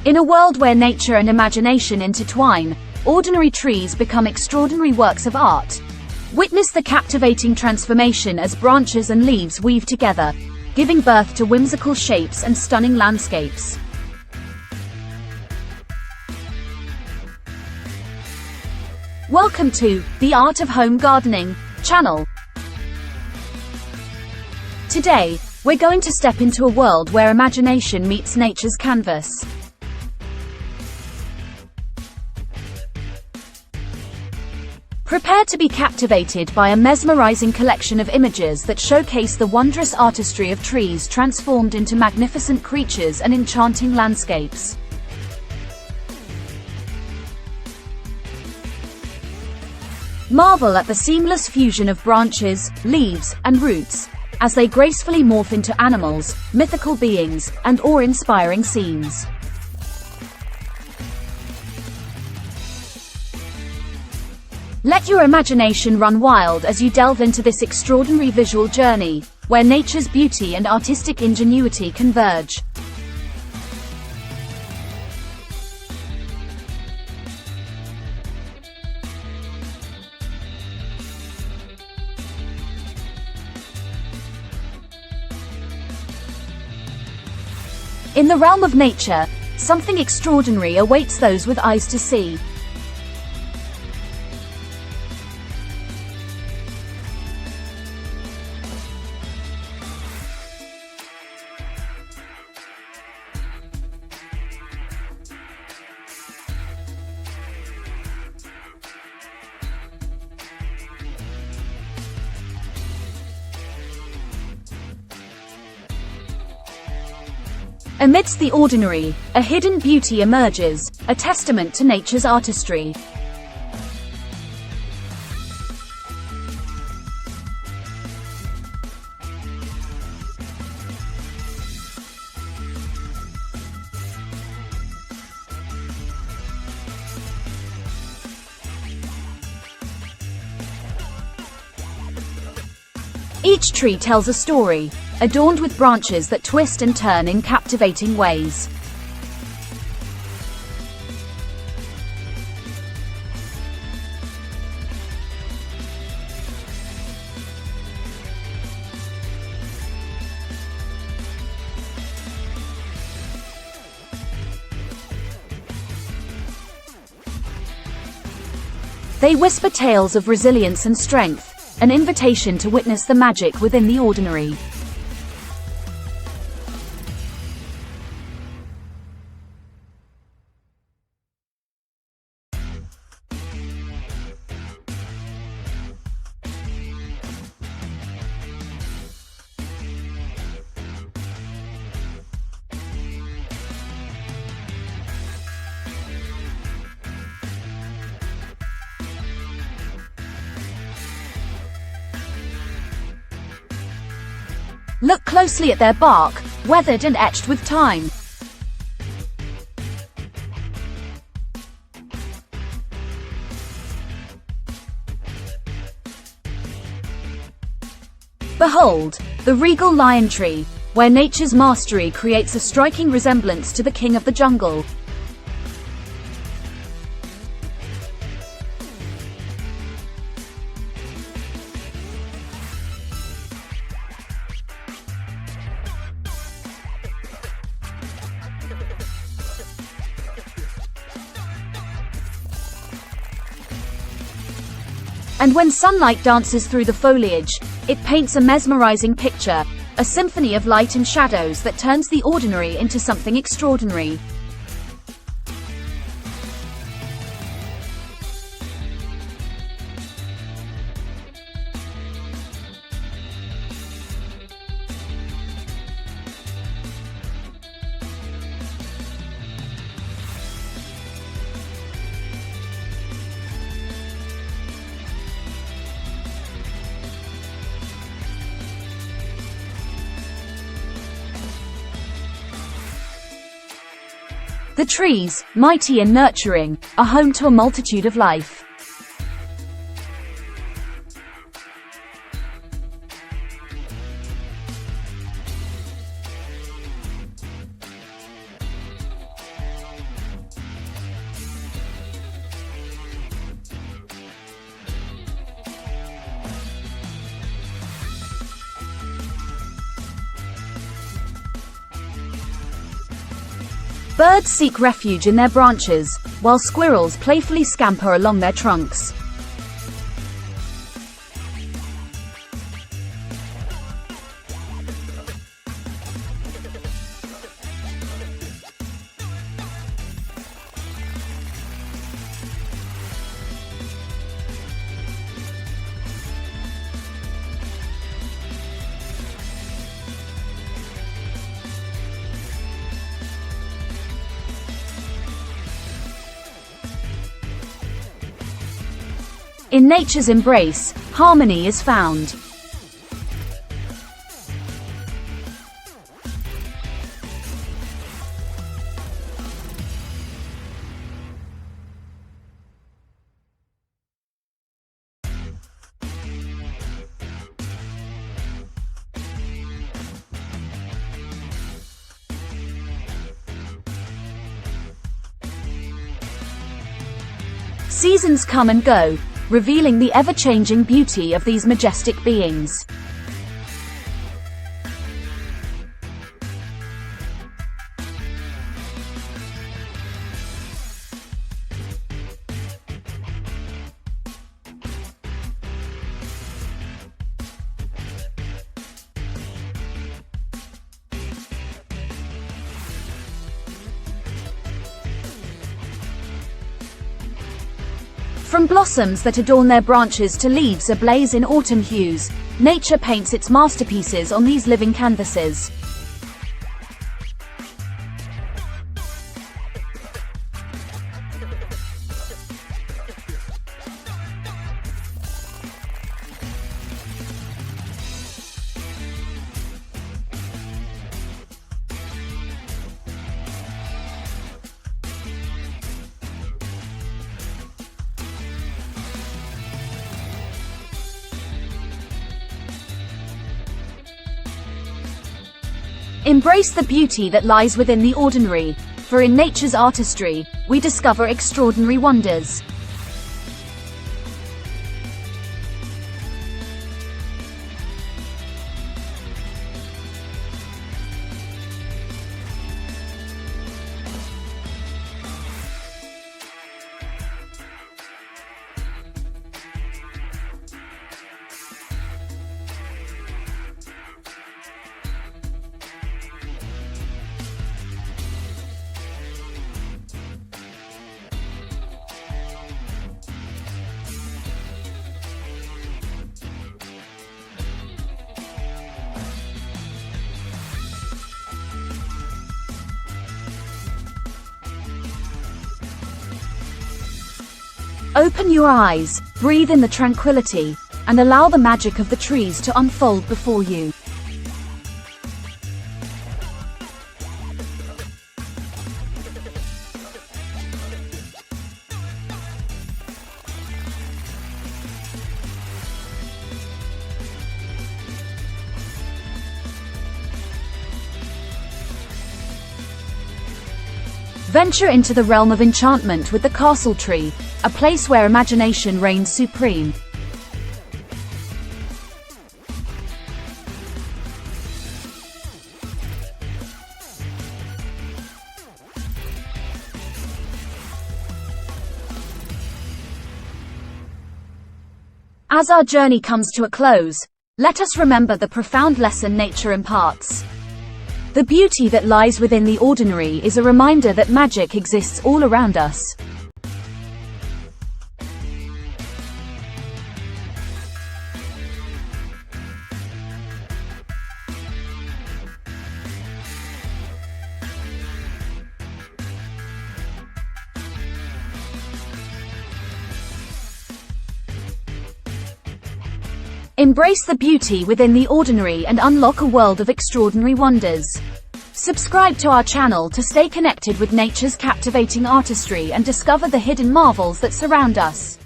In a world where nature and imagination intertwine, ordinary trees become extraordinary works of art. Witness the captivating transformation as branches and leaves weave together, giving birth to whimsical shapes and stunning landscapes. Welcome to the Art of Home Gardening channel. Today, we're going to step into a world where imagination meets nature's canvas. Prepare to be captivated by a mesmerizing collection of images that showcase the wondrous artistry of trees transformed into magnificent creatures and enchanting landscapes. Marvel at the seamless fusion of branches, leaves, and roots, as they gracefully morph into animals, mythical beings, and awe-inspiring scenes. Let your imagination run wild as you delve into this extraordinary visual journey, where nature's beauty and artistic ingenuity converge. In the realm of nature, something extraordinary awaits those with eyes to see. Amidst the ordinary, a hidden beauty emerges, a testament to nature's artistry. Each tree tells a story, adorned with branches that twist and turn in captivating ways. They whisper tales of resilience and strength, an invitation to witness the magic within the ordinary. Look closely at their bark, weathered and etched with time. Behold, the regal lion tree, where nature's mastery creates a striking resemblance to the king of the jungle. And when sunlight dances through the foliage, it paints a mesmerizing picture, a symphony of light and shadows that turns the ordinary into something extraordinary. The trees, mighty and nurturing, are home to a multitude of life. Birds seek refuge in their branches, while squirrels playfully scamper along their trunks. In nature's embrace, harmony is found. Seasons come and go, revealing the ever-changing beauty of these majestic beings. From blossoms that adorn their branches to leaves ablaze in autumn hues, nature paints its masterpieces on these living canvases. Embrace the beauty that lies within the ordinary, for in nature's artistry, we discover extraordinary wonders. Open your eyes, breathe in the tranquility, and allow the magic of the trees to unfold before you. Venture into the realm of enchantment with the castle tree, a place where imagination reigns supreme. As our journey comes to a close, let us remember the profound lesson nature imparts. The beauty that lies within the ordinary is a reminder that magic exists all around us. Embrace the beauty within the ordinary and unlock a world of extraordinary wonders. Subscribe to our channel to stay connected with nature's captivating artistry and discover the hidden marvels that surround us.